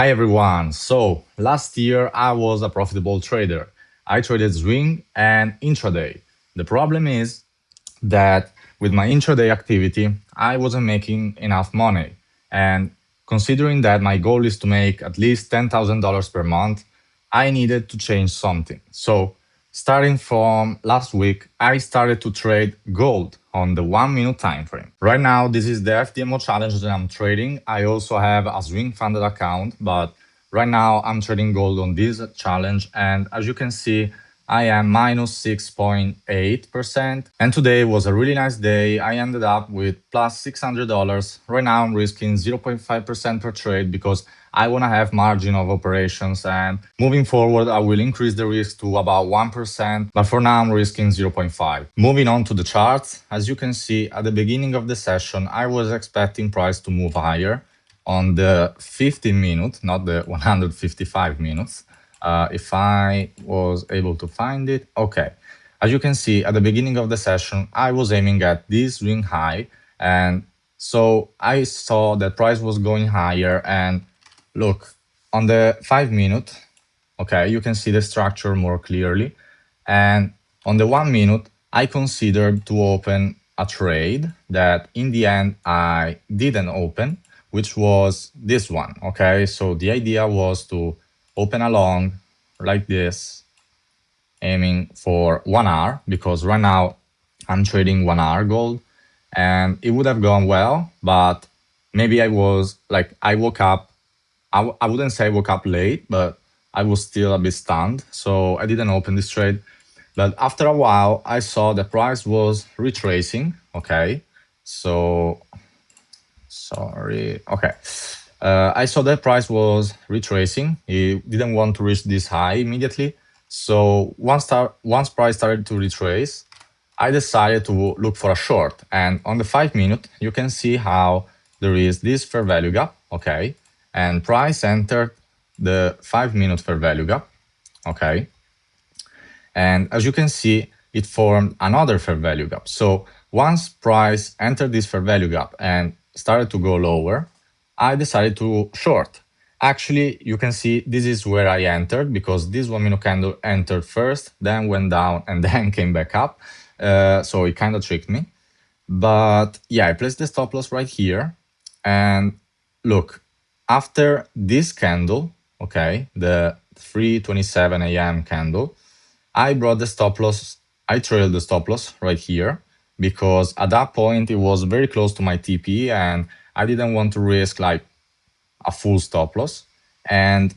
Hi everyone. So last year I was a profitable trader. I traded swing and intraday. The problem is that with my intraday activity, I wasn't making enough money. And considering that my goal is to make at least $10,000 per month, I needed to change something. So starting from last week, I started to trade gold on the 1 minute time frame. Right now, this is the ftmo challenge that I'm trading. I also have a swing funded account, but right now I'm trading gold on this challenge. And as you can see, I am minus 6.8%. And today was a really nice day. I ended up with plus $600. Right now I'm risking 0.5% per trade because I want to have margin of operations. And moving forward, I will increase the risk to about 1%. But for now, I'm risking 0.5. Moving on to the charts, as you can see at the beginning of the session, I was expecting price to move higher on the 15 minute, not the 155 minutes. If I was able to find it. Okay. As you can see, at the beginning of the session, I was aiming at this swing high. And so I saw that price was going higher. And look, on the 5 minute, okay, you can see the structure more clearly. And on the 1 minute, I considered to open a trade that in the end I didn't open, which was this one. Okay, so the idea was to open a long like this, aiming for 1 hour, because right now I'm trading 1 hour gold, and it would have gone well, but maybe I was like, I woke up, I wouldn't say I woke up late, but I was still a bit stunned, so I didn't open this trade. But after a while, I saw the price was retracing. Okay, so sorry. Okay, I saw that price was retracing. It didn't want to reach this high immediately. So once price started to retrace, I decided to look for a short. And on the 5 minute, you can see how there is this fair value gap. Okay, and price entered the 5 minute fair value gap. Okay, and as you can see, it formed another fair value gap. So once price entered this fair value gap and started to go lower, I decided to short. Actually, you can see this is where I entered, because this 1 minute candle entered first, then went down, and then came back up. So it kind of tricked me. But yeah, I placed the stop loss right here. And look, after this candle, okay, the 3:27 a.m. candle, I brought the stop loss, I trailed the stop loss right here, because at that point it was very close to my TP and I didn't want to risk like a full stop loss. And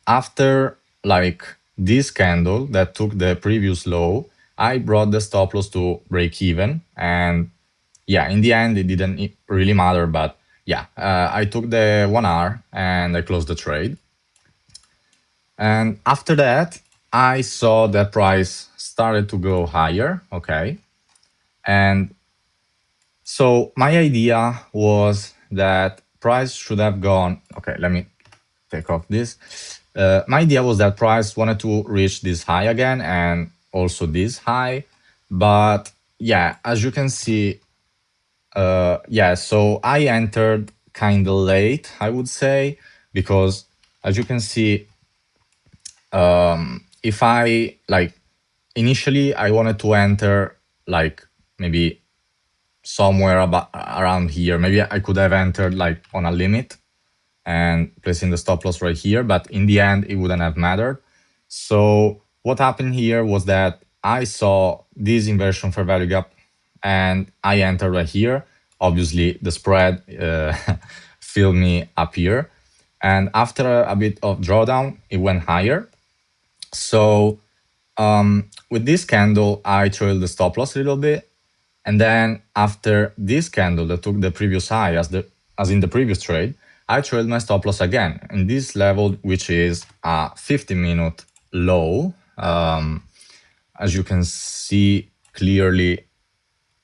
after like this candle that took the previous low, I brought the stop loss to break even. And yeah, in the end, it didn't really matter, but yeah, I took the 1 hour and I closed the trade. And after that, I saw that price started to go higher. Okay. And so my idea was that price should have gone. Okay, let me take off this. My idea was that price wanted to reach this high again and also this high. But yeah, as you can see, yeah, so I entered kind of late, I would say, because as you can see, if I like initially I wanted to enter like maybe somewhere about around here. Maybe I could have entered like on a limit and placing the stop loss right here, but in the end it wouldn't have mattered. So what happened here was that I saw this inversion fair value gap and I entered right here. Obviously the spread filled me up here, and after a bit of drawdown it went higher. So with this candle, I trailed the stop loss a little bit. And then after this candle that took the previous high as in the previous trade, I trailed my stop loss again in this level, which is a 50-minute low. As you can see clearly,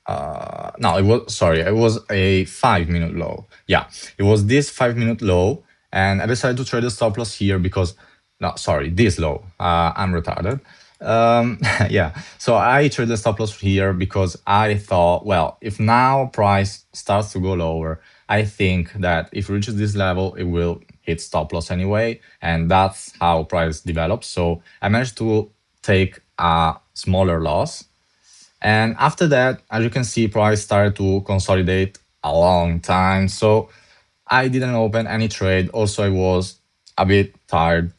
no, it was a 5-minute low. Yeah, it was this 5-minute low. And I decided to trade the stop loss here because, no, sorry, this low. I'm retarded. Yeah, so I traded the stop loss here because I thought, well, if now price starts to go lower, I think that if it reaches this level, it will hit stop loss anyway, and that's how price develops. So I managed to take a smaller loss. And after that, as you can see, price started to consolidate a long time. So I didn't open any trade. Also, I was a bit tired.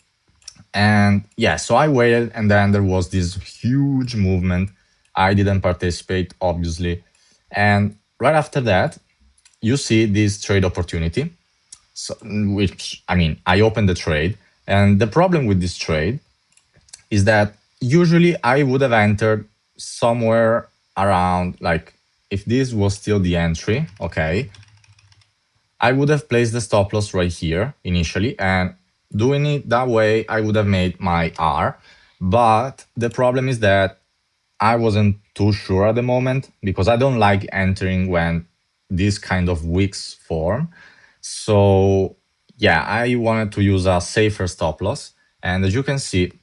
And yeah, so I waited, and then there was this huge movement. I didn't participate, obviously. And right after that, you see this trade opportunity. So, which, I mean, I opened the trade. And the problem with this trade is that usually I would have entered somewhere around, like, if this was still the entry, okay, I would have placed the stop loss right here initially, and doing it that way, I would have made my R. But the problem is that I wasn't too sure at the moment, because I don't like entering when this kind of wicks form. So yeah, I wanted to use a safer stop loss. And as you can see,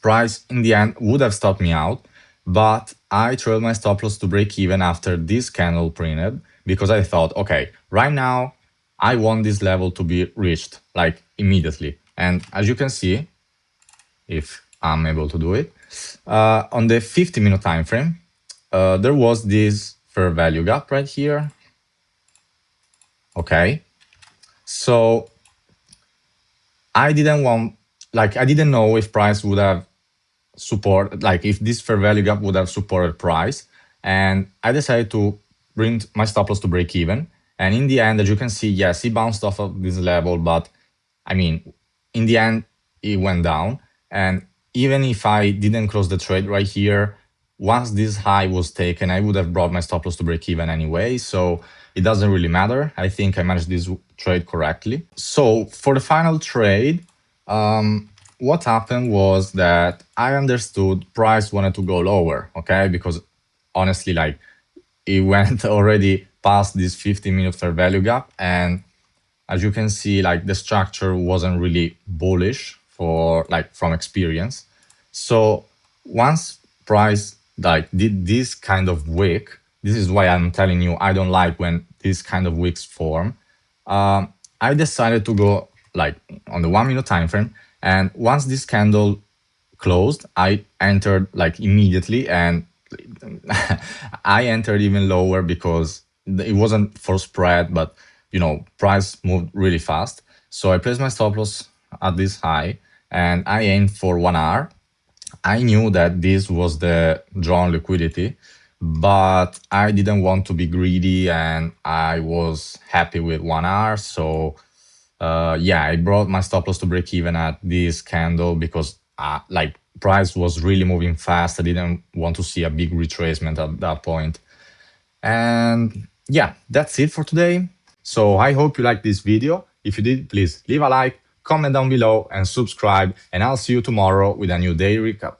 price in the end would have stopped me out, but I trailed my stop loss to break even after this candle printed, because I thought, okay, right now I want this level to be reached like immediately. And as you can see, if I'm able to do it, on the 50-minute time frame, there was this fair value gap right here. Okay, so I didn't know if price would have support, like if this fair value gap would have supported price, and I decided to bring my stop loss to break even. And in the end, as you can see, yes, he bounced off of this level, but I mean, in the end, it went down. And even if I didn't close the trade right here, once this high was taken, I would have brought my stop loss to break even anyway. So it doesn't really matter. I think I managed this trade correctly. So for the final trade, what happened was that I understood price wanted to go lower, okay? Because honestly, like, it went already past this 50-minute fair value gap. And as you can see, like, the structure wasn't really bullish for, like, from experience. So once price like did this kind of wick, this is why I'm telling you I don't like when this kind of wicks form. I decided to go like on the 1 minute time frame, and once this candle closed, I entered like immediately, and I entered even lower because it wasn't for spread, but you know, price moved really fast. So I placed my stop loss at this high, and I aimed for 1 hour. I knew that this was the drawn liquidity, but I didn't want to be greedy, and I was happy with 1 hour. So yeah, I brought my stop loss to break even at this candle because like price was really moving fast. I didn't want to see a big retracement at that point. And yeah, that's it for today. So I hope you liked this video. If you did, please leave a like, comment down below, and subscribe. And I'll see you tomorrow with a new day recap.